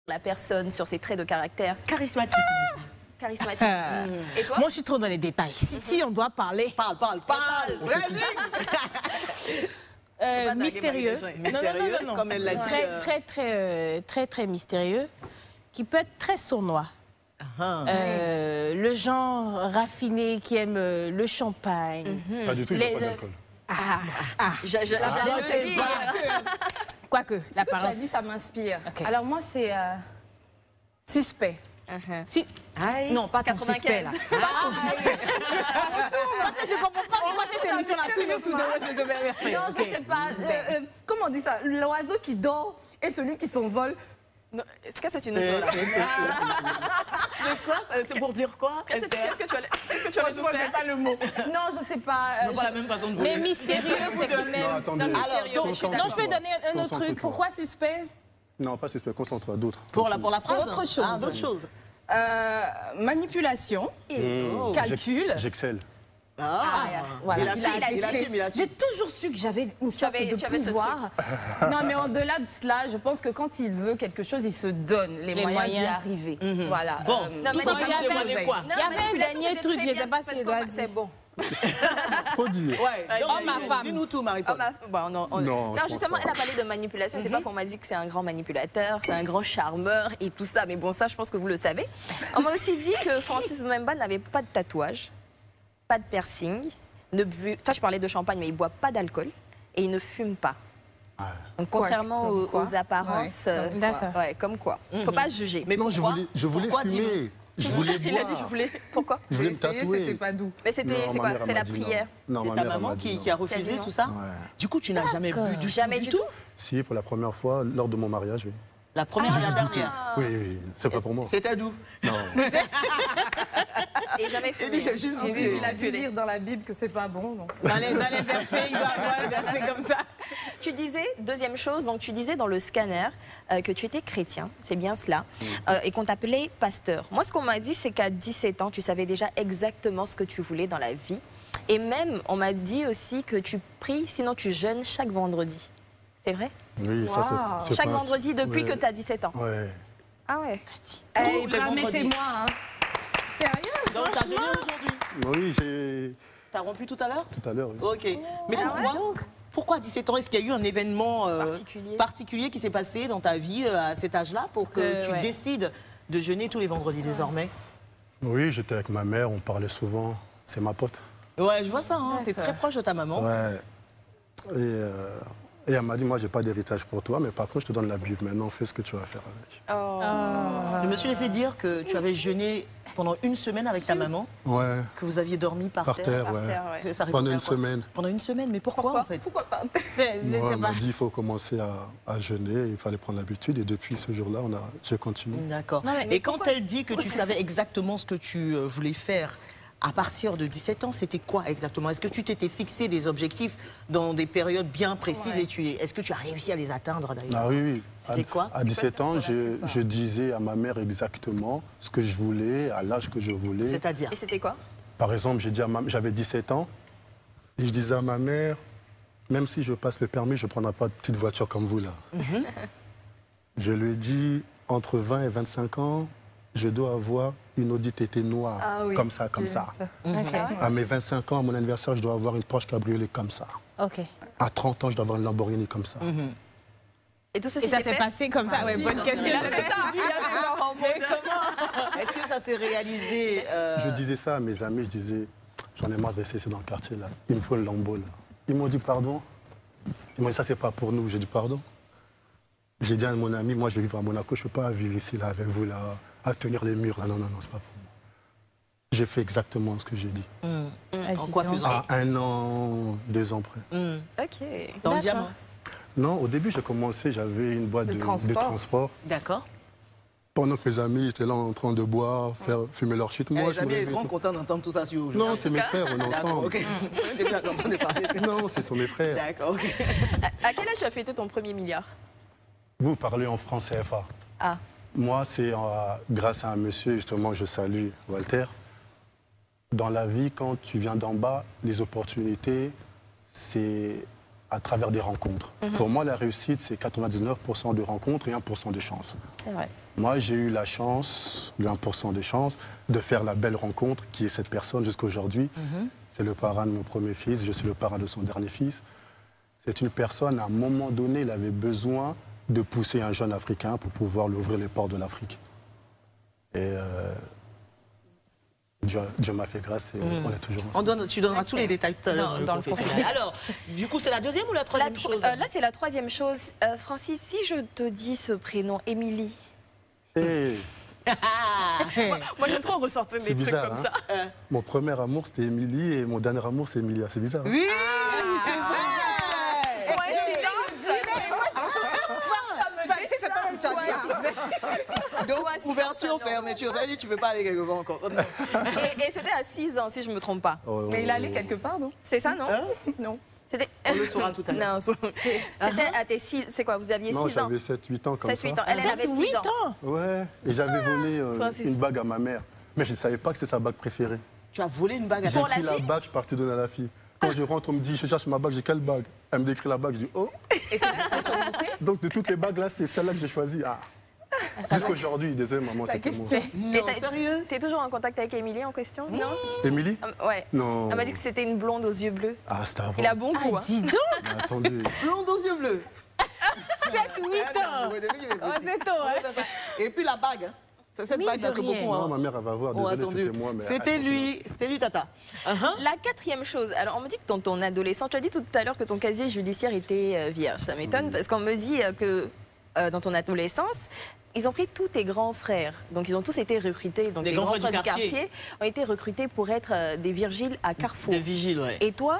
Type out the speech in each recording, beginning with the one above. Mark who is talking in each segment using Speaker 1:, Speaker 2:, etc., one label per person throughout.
Speaker 1: la personne, sur ses traits de caractère.
Speaker 2: Charismatique.
Speaker 1: Charismatique. Et toi?
Speaker 3: Moi, je suis trop dans les détails. Si on doit parler...
Speaker 2: Parle.
Speaker 3: Mystérieux.
Speaker 2: Mystérieux,
Speaker 3: Non.
Speaker 2: comme elle l'a dit.
Speaker 3: Très mystérieux, qui peut être très sournois. Le genre raffiné qui aime le champagne.
Speaker 4: Pas du tout, il n'y a pas d'alcool.
Speaker 1: J'allais te dire.
Speaker 3: Quoique,
Speaker 5: Ce que tu
Speaker 3: l'apparence...
Speaker 5: as dit, ça m'inspire.
Speaker 3: Ok.
Speaker 5: Alors moi, c'est suspect.
Speaker 2: Aïe.
Speaker 1: Non, pas
Speaker 5: Suspect,
Speaker 1: 95.
Speaker 5: là.
Speaker 2: Je comprends pas pourquoi cette émission-là tourne autour de moi. Je te remercie.
Speaker 5: Non, je sais pas. Comment on dit ça? L'oiseau qui dort et celui qui s'envole.
Speaker 1: Est-ce que c'est une leçon là?
Speaker 2: C'est quoi? C'est pour dire quoi?
Speaker 1: Est-ce que tu allais nous faire?
Speaker 2: pas le mot.
Speaker 5: Non, je sais pas.
Speaker 2: Non, pas la même façon de voler.
Speaker 3: Mais mystérieux, c'est quand même...
Speaker 4: Non, attendez.
Speaker 2: Alors,
Speaker 3: Non, je peux donner un autre truc.
Speaker 5: Pourquoi suspect?
Speaker 4: Non, pas suspect, concentre à d'autres.
Speaker 2: Pour la phrase?
Speaker 5: Autre chose.
Speaker 2: Ah, d'autres choses.
Speaker 5: Manipulation, calcul.
Speaker 4: J'excelle.
Speaker 5: Voilà.
Speaker 2: Il assume.
Speaker 5: J'ai toujours su que j'avais une sorte
Speaker 1: avais
Speaker 5: de
Speaker 1: ce
Speaker 5: pouvoir. Non, mais au-delà de cela, je pense que quand il veut quelque chose, il se donne les moyens d'y arriver. Voilà.
Speaker 2: Bon,
Speaker 1: Non,
Speaker 2: tout
Speaker 1: mais
Speaker 2: simplement
Speaker 3: il y avait-
Speaker 2: demander quoi?
Speaker 1: Non,
Speaker 3: Il y avait un
Speaker 1: manipulation,
Speaker 3: dernier
Speaker 1: c'était
Speaker 3: truc,
Speaker 1: très
Speaker 3: je sais
Speaker 1: bien,
Speaker 3: pas si
Speaker 1: parce
Speaker 3: je
Speaker 1: qu'on
Speaker 3: dois
Speaker 1: va-
Speaker 3: dire.
Speaker 1: C'est bon.
Speaker 4: Faut dire.
Speaker 2: Ouais.
Speaker 3: Homme à femme.
Speaker 2: Dis-nous tout, Marie-Paul.
Speaker 1: Non,
Speaker 4: Non, je pense
Speaker 1: justement,
Speaker 4: pas.
Speaker 1: elle a parlé de manipulation. C'est pas qu'on m'a dit que c'est un grand manipulateur, c'est un grand charmeur et tout ça. Mais bon, ça, je pense que vous le savez. On m'a aussi dit que Francis Mwemba n'avait pas de tatouage, pas de piercing. Toi, je parlais de champagne, mais il boit pas d'alcool et il ne fume pas. Donc, contrairement aux apparences,
Speaker 3: D'accord.
Speaker 1: comme quoi. Faut pas juger.
Speaker 2: Mais
Speaker 4: Non,
Speaker 2: pourquoi?
Speaker 4: je voulais
Speaker 2: Pourquoi, dis-nous?
Speaker 4: fumer. Je voulais
Speaker 1: Il a dit
Speaker 4: boire.
Speaker 1: je voulais. Pourquoi?
Speaker 4: Je voulais me
Speaker 5: C'était
Speaker 4: tatouer.
Speaker 5: pas doux.
Speaker 1: Mais c'était,
Speaker 4: Non,
Speaker 1: c'est
Speaker 4: ma
Speaker 1: quoi?
Speaker 4: mère, elle
Speaker 1: C'est
Speaker 4: m'a
Speaker 1: la
Speaker 4: dit non.
Speaker 1: prière.
Speaker 4: Non,
Speaker 2: C'est
Speaker 4: ma
Speaker 2: ta
Speaker 4: mère, elle
Speaker 2: maman
Speaker 4: m'a dit
Speaker 2: qui a
Speaker 4: non.
Speaker 2: refusé
Speaker 1: Quasiment.
Speaker 2: tout ça?
Speaker 4: Ouais.
Speaker 2: Du coup, tu n'as jamais bu du tout?
Speaker 1: Jamais du tout.
Speaker 4: Si, pour la première fois, lors de mon mariage, oui.
Speaker 2: La première et la dernière?
Speaker 4: Oui, c'est pas pour moi.
Speaker 2: C'était d'où?
Speaker 4: Non.
Speaker 1: Et jamais
Speaker 2: Il
Speaker 1: fumé.
Speaker 2: dit, j'ai juste
Speaker 1: J'ai
Speaker 2: goûté.
Speaker 1: vu
Speaker 5: Il a dû lire dans la Bible que c'est pas bon. Donc.
Speaker 3: Dans les versets, il doit avoir un verset comme ça.
Speaker 1: Tu disais, deuxième chose, donc tu disais dans le scanner que tu étais chrétien, c'est bien cela, et qu'on t'appelait pasteur. Moi, ce qu'on m'a dit, c'est qu'à 17 ans, tu savais déjà exactement ce que tu voulais dans la vie. Et même, on m'a dit aussi que tu pries, sinon tu jeûnes chaque vendredi. C'est vrai?
Speaker 4: Oui, ça c'est
Speaker 1: Chaque
Speaker 4: pas-
Speaker 1: vendredi depuis
Speaker 4: Ouais.
Speaker 1: que tu as 17 ans.
Speaker 4: Ouais.
Speaker 1: Ah ouais.
Speaker 2: Tous
Speaker 5: Hey,
Speaker 2: les vendredis.
Speaker 5: permettez-moi. Hein. Sérieux?
Speaker 2: Donc, t'as jeûné aujourd'hui?
Speaker 4: Oui, j'ai...
Speaker 2: T'as rompu tout à l'heure?
Speaker 4: Tout à l'heure, oui.
Speaker 2: Ok. Mais pourquoi à 17 ans, est-ce qu'il y a eu un événement particulier qui s'est passé dans ta vie à cet âge-là pour que tu décides de jeûner tous les vendredis désormais?
Speaker 4: Oui, j'étais avec ma mère, on parlait souvent. C'est ma pote.
Speaker 2: Ouais, je vois ça, hein. T'es très proche de ta maman.
Speaker 4: Ouais. Et elle m'a dit, moi, j'ai pas d'héritage pour toi, mais par contre, je te donne la Bible. Maintenant, fais ce que tu vas faire avec.
Speaker 2: Je me suis laissé dire que tu avais jeûné pendant une semaine avec ta maman,
Speaker 4: Ouais,
Speaker 2: que vous aviez dormi par terre.
Speaker 4: ouais.
Speaker 2: Ça arrive
Speaker 4: Pendant
Speaker 2: combien
Speaker 4: une
Speaker 2: de fois?
Speaker 4: semaine.
Speaker 2: Pendant une semaine, mais pourquoi en fait?
Speaker 5: Pourquoi pas?
Speaker 4: Moi, elle m'a dit, il faut commencer à jeûner, il fallait prendre l'habitude. Et depuis ce jour-là, j'ai continué.
Speaker 2: D'accord. Et quand elle dit que tu savais exactement ce que tu voulais faire, à partir de 17 ans, c'était quoi exactement? Est-ce que tu t'étais fixé des objectifs dans des périodes bien précises et est-ce que tu as réussi à les atteindre d'ailleurs?
Speaker 4: Ah oui, oui.
Speaker 2: C'était quoi?
Speaker 4: À 17 ans, je disais à ma mère exactement ce que je voulais, à l'âge que je voulais.
Speaker 2: C'est-à-dire?
Speaker 1: Et c'était quoi?
Speaker 4: Par exemple, j'avais 17 ans et je disais à ma mère, même si je passe le permis, je ne prendrai pas de petite voiture comme vous là. Je lui ai dit, entre 20 et 25 ans, je dois avoir une Audi TT noire, comme ça, comme ça. À mes 25 ans, à mon anniversaire, je dois avoir une Porsche Cabriolet comme ça.
Speaker 3: Ok.
Speaker 4: À 30 ans, je dois avoir une Lamborghini comme ça.
Speaker 1: Et tout ceci
Speaker 3: Et ça
Speaker 1: s'est
Speaker 3: s'est
Speaker 1: fait?
Speaker 3: passé comme ça? Ouais, bonne question.
Speaker 2: Mais comment? Est-ce que ça s'est réalisé
Speaker 4: Je disais ça à mes amis, je disais, j'en ai marre de rester ici dans le quartier là. Il me faut le Lambo là. Ils m'ont dit pardon. Ils m'ont dit ça c'est pas pour nous. J'ai dit pardon. J'ai dit à mon ami, moi je vais vivre à Monaco, je ne peux pas vivre ici là avec vous là, à tenir les murs là. Non, c'est pas pour moi. J'ai fait exactement ce que j'ai dit.
Speaker 2: En quoi faisant?
Speaker 4: À 1 an, 2 ans près.
Speaker 1: Ok.
Speaker 2: Dans le diamant?
Speaker 4: Non, au début j'ai commencé, j'avais une boîte de transport.
Speaker 2: D'accord.
Speaker 4: Pendant que mes amis étaient là en train de boire, fumer leur shit, moi
Speaker 2: Les amis, ils seront contents d'entendre tout ça sur vous.
Speaker 4: Non, c'est mes frères, on est ensemble.
Speaker 2: Ok. Déjà, t'entendais parler.
Speaker 4: Non, ce sont mes frères.
Speaker 2: D'accord, ok.
Speaker 1: À quel âge tu as fêté ton premier milliard?
Speaker 4: Vous parlez en franc CFA.
Speaker 1: Ah.
Speaker 4: Moi, c'est grâce à un monsieur, justement, je salue Walter. Dans la vie, quand tu viens d'en bas, les opportunités, c'est à travers des rencontres. Pour moi, la réussite, c'est 99% de rencontres et 1% de chance.
Speaker 1: C'est vrai.
Speaker 4: Moi, j'ai eu la chance, le 1% de chance, de faire la belle rencontre qui est cette personne jusqu'à aujourd'hui. C'est le parrain de mon premier fils, je suis le parrain de son dernier fils. C'est une personne, à un moment donné, il avait besoin de pousser un jeune Africain pour pouvoir lui ouvrir les portes de l'Afrique. Et Dieu m'a fait grâce et on est toujours ensemble.
Speaker 2: Tu donneras tous les détails tout à l'heure
Speaker 1: Dans le
Speaker 2: confessionnal. Alors, du coup, c'est la deuxième ou la troisième chose?
Speaker 1: Là, c'est la troisième chose. Francis, si je te dis ce prénom, Émilie.
Speaker 4: Hey,
Speaker 1: Moi, j'aime trop ressortir
Speaker 4: c'est
Speaker 1: des trucs
Speaker 4: bizarre,
Speaker 1: comme
Speaker 4: hein?
Speaker 1: ça.
Speaker 4: Mon premier amour, c'était Émilie et mon dernier amour, c'est Emilia. C'est bizarre. Hein?
Speaker 2: Oui, c'est vrai. Donc, ouverture, fermeture, ça veut dire que tu ne peux pas aller quelque part encore.
Speaker 1: Et c'était à 6 ans, si je ne me trompe pas.
Speaker 5: Mais il allait quelque part, non?
Speaker 1: C'est ça, non?
Speaker 5: Non.
Speaker 1: C'était...
Speaker 2: On le saura tout à l'heure.
Speaker 1: Non, c'était à tes 6... C'est quoi, vous aviez 6 ans?
Speaker 4: Non, j'avais 7-8 ans comme
Speaker 1: 7-8
Speaker 4: ça.
Speaker 1: ans. Elle avait 6 ans.
Speaker 4: Ouais, et j'avais volé
Speaker 1: Francis.
Speaker 4: une bague à ma mère. Mais je ne savais pas que c'était sa bague préférée.
Speaker 2: Tu as volé une bague à
Speaker 4: J'ai
Speaker 1: Pour la
Speaker 4: pris la
Speaker 1: fille
Speaker 4: bague, je suis parti donner à la fille. Quand je rentre, on me dit, je cherche ma bague, j'ai quelle bague? Elle me décrit la bague, je dis, oh.
Speaker 1: Et c'est là que ça a commencé?
Speaker 4: Donc de toutes les bagues là, c'est celle-là que j'ai choisie. Ah. Jusqu'aujourd'hui, désolé maman, c'est pour moi.
Speaker 2: Non, sérieux?
Speaker 1: T'es toujours en contact avec Émilie en question? Non?
Speaker 4: Émilie?
Speaker 1: Ouais.
Speaker 4: Non.
Speaker 1: Elle m'a dit que c'était une blonde aux yeux bleus.
Speaker 4: Ah, c'était avant.
Speaker 1: Il a bon goût. Hein.
Speaker 3: Dis donc,
Speaker 4: Mais attendez.
Speaker 2: Blonde aux yeux bleus.
Speaker 3: 7-8 ans. Oh, c'est tôt, hein.
Speaker 2: Et puis la bague. C'est cette
Speaker 3: Mine
Speaker 2: bague-là
Speaker 3: de
Speaker 2: que
Speaker 3: rien.
Speaker 2: beaucoup
Speaker 4: Non,
Speaker 2: ont
Speaker 4: ma mère, elle va voir. Désolé, c'était moi. Mais
Speaker 2: C'était lui, Tata.
Speaker 1: La quatrième chose, alors on me dit que dans ton adolescence, tu as dit tout à l'heure que ton casier judiciaire était vierge. Ça m'étonne parce qu'on me dit que dans ton adolescence, ils ont pris tous tes grands frères. Donc ils ont tous été recrutés. Donc
Speaker 2: Des
Speaker 1: les
Speaker 2: grands
Speaker 1: grands
Speaker 2: frères
Speaker 1: frères
Speaker 2: du
Speaker 1: du quartier ont été recrutés pour être des vigiles à Carrefour.
Speaker 2: Des vigiles, ouais.
Speaker 1: Et toi,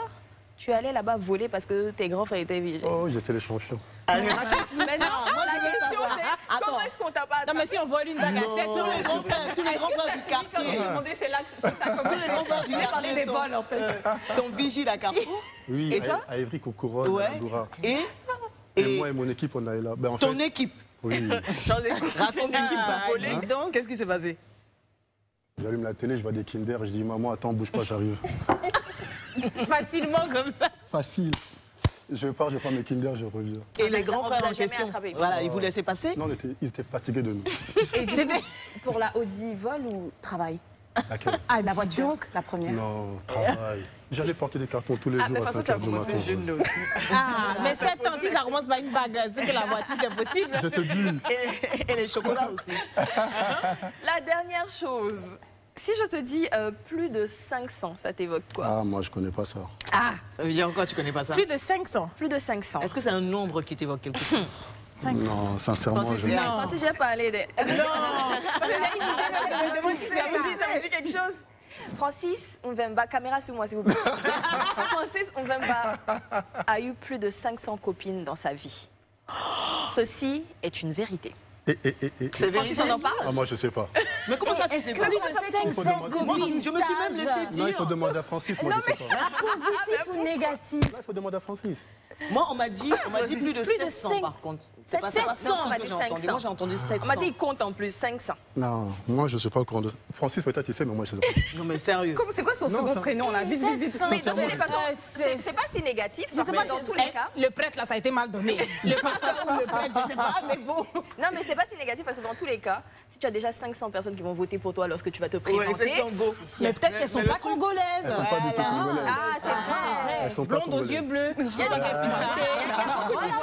Speaker 1: tu allais là-bas voler parce que tes grands frères étaient vigiles.
Speaker 4: Oh, j'étais le champion.
Speaker 1: Mais non,
Speaker 2: moi,
Speaker 1: la
Speaker 2: je veux
Speaker 1: question
Speaker 2: savoir.
Speaker 1: c'est
Speaker 2: Attends.
Speaker 1: comment est-ce qu'on t'a pas...
Speaker 3: Non, mais si on vole une bague à 7 ans,
Speaker 2: Tous les grands frères du quartier.
Speaker 5: C'est là que ça commence.
Speaker 2: Tous les grands frères du quartier
Speaker 5: des vols, en fait.
Speaker 2: sont vigiles à Carrefour.
Speaker 4: Oui,
Speaker 2: Et toi
Speaker 4: à Évry, Couronne,
Speaker 2: Ouais.
Speaker 4: à Goura.
Speaker 2: Et
Speaker 4: Et moi et mon équipe, on est là. Ben, en
Speaker 2: ton
Speaker 4: fait,
Speaker 2: équipe.
Speaker 4: oui.
Speaker 2: Raconte l'équipe, ça
Speaker 3: Ah,
Speaker 2: volé.
Speaker 3: dis donc.
Speaker 2: Qu'est-ce qui s'est passé?
Speaker 4: J'allume la télé, je vois des Kinder, je dis maman, attends, bouge pas, j'arrive.
Speaker 3: Facilement comme ça.
Speaker 4: Facile. Je pars, je prends mes Kinder, je reviens.
Speaker 2: Et les grands
Speaker 1: on
Speaker 2: frères
Speaker 1: l'a
Speaker 2: en
Speaker 1: jamais
Speaker 2: question,
Speaker 1: attrapé.
Speaker 2: voilà, ils vous laissaient passer?
Speaker 4: Non, ils étaient fatigués de nous.
Speaker 5: Et du coup, pour la Audi, vol ou travail?
Speaker 4: Laquelle?
Speaker 3: Ah,
Speaker 5: La voiture, la première.
Speaker 4: Non, travail. J'allais porter des cartons tous les jours à 5 h du matin.
Speaker 3: Ah, mais 7 ans, si ça commence par une bague, c'est que la voiture, c'est possible.
Speaker 4: Je te dis.
Speaker 2: Et les chocolats aussi.
Speaker 1: La dernière chose, si je te dis plus de 500, ça t'évoque quoi?
Speaker 4: Ah, moi, je connais pas ça.
Speaker 3: Ah,
Speaker 2: Ça veut dire quoi? Tu connais pas ça?
Speaker 3: plus de 500.
Speaker 1: Plus de 500.
Speaker 2: Est-ce que c'est un nombre qui t'évoque quelque chose?
Speaker 4: Non, sincèrement,
Speaker 2: Francis,
Speaker 4: je...
Speaker 2: c'est
Speaker 1: Non, Francis, j'ai parlé de...
Speaker 3: Non.
Speaker 1: Ça vous dit quelque chose? Francis Mvemba, caméra sur moi s'il vous plaît. Francis Mvemba a eu plus de 500 copines dans sa vie. Ceci est une vérité.
Speaker 2: C'est vérifié?
Speaker 1: On en parle?
Speaker 4: Ah, moi, je sais pas.
Speaker 2: Mais comment ça, tu sais pas?
Speaker 3: Plus de 500 copines.
Speaker 2: Je me suis même laissé
Speaker 4: Non, il
Speaker 2: dire.
Speaker 4: faut demander à Francis, moi, je sais pas.
Speaker 3: Positif ou négatif?
Speaker 4: Là, il faut demander à Francis.
Speaker 2: Moi, on m'a dit plus de 700 par contre. C'est pas
Speaker 1: 700,
Speaker 2: 500
Speaker 1: on m'a
Speaker 2: que
Speaker 1: dit
Speaker 2: j'ai entendu.
Speaker 1: 500.
Speaker 2: Moi, j'ai entendu 700.
Speaker 1: On m'a dit il compte en plus, 500.
Speaker 4: Non, moi, je sais pas au courant de... Francis, peut-être, il sait, mais moi, je sais pas.
Speaker 2: Non, mais sérieux.
Speaker 5: C'est quoi son second prénom, là? Vite, vite, vite.
Speaker 1: Mais de toutes les façons, c'est pas si négatif, parce que dans tous les cas...
Speaker 3: Le prêtre, là, ça a été mal donné. Le pasteur ou le prêtre, je sais pas, mais bon.
Speaker 1: Non, mais c'est pas si négatif, parce que dans tous les cas, si tu as déjà 500 personnes qui vont voter pour toi lorsque tu vas te
Speaker 2: Ouais,
Speaker 1: présenter...
Speaker 2: 700 go.
Speaker 3: Mais peut-être qu'elles sont pas
Speaker 4: Elles
Speaker 3: congolaises.
Speaker 4: sont pas du tout congolaises.
Speaker 1: Ah, c'est vrai.
Speaker 4: Elles sont pas
Speaker 3: Blondes aux yeux
Speaker 4: congolaises.
Speaker 3: bleus. Il y a des
Speaker 1: Voilà,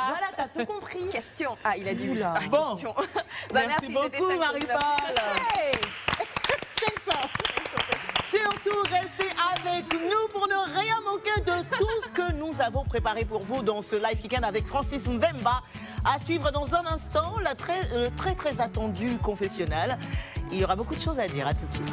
Speaker 3: Voilà, t'as tout compris.
Speaker 1: question. Ah, il a dit oui.
Speaker 3: Oula.
Speaker 1: Ah,
Speaker 2: Bon.
Speaker 1: question.
Speaker 2: Merci
Speaker 1: c'était
Speaker 2: beaucoup,
Speaker 1: 500.
Speaker 2: Marie-Paul.
Speaker 3: Hey 500.
Speaker 2: Surtout, restez avec nous pour ne rien manquer de tout ce que nous avons préparé pour vous dans ce live week-end avec Francis Mvemba. À suivre dans un instant, le très attendu confessionnal. Il y aura beaucoup de choses à dire. À tout de suite.